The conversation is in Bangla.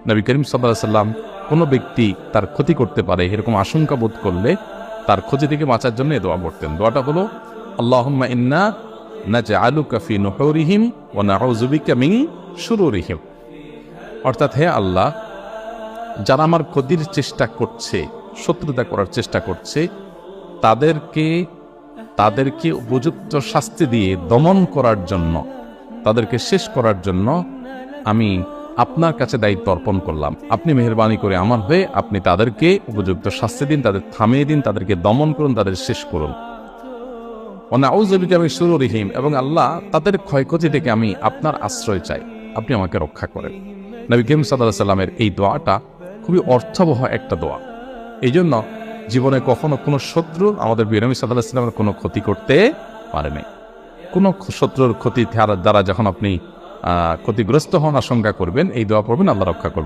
নবী করিম সাল্লাল্লাহু আলাইহি সাল্লাম কোনো ব্যক্তি তার ক্ষতি করতে পারে এরকম আশঙ্কা বোধ করলে তার ক্ষতি থেকে বাঁচার জন্য এই দোয়া পড়তেন। দোয়াটা হলো আল্লাহুম্মা ইন্না নাজআলুকা ফি নুহুরিহিম ওয়া নাউযু বিকা মিন শুরুরিহিম। অর্থাৎ হে আল্লাহ, যারা আমার ক্ষতির চেষ্টা করছে, শত্রুতা করার চেষ্টা করছে, তাদেরকে উপযুক্ত শাস্তি দিয়ে দমন করার জন্য, তাদেরকে শেষ করার জন্য আমি আপনার কাছে দায়িত্ব অর্পণ করলাম। আপনি মেহেরবানি করে আমার হয়ে আপনি তাদেরকে উপযুক্ত শাস্তি দিন, তাদের থামিয়ে দিন, তাদেরকে দমন করুন, তাদের শেষ করুন। নাউযু বিকা মিন শুরুরিহিম, এবং আল্লাহ তাদের ক্ষয়ক্ষতি থেকে আমি আপনার আশ্রয় চাই, আপনি আমাকে রক্ষা করেন। নবী করিম সাল্লাল্লাহু আলাইহি সাল্লামের এই দোয়াটা খুবই অর্থবহ একটা দোয়া। এই জন্য জীবনে কখনো কোনো শত্রু আমাদের নবী সাল্লাল্লাহু আলাইহি সাল্লামের কোনো ক্ষতি করতে পারে নাই। কোনো শত্রুর ক্ষতি দ্বারা যখন আপনি ক্ষতিগ্রস্ত হন আশঙ্কা করবেন, এই দোয়া পড়বেন, আল্লাহ রক্ষা করবেন।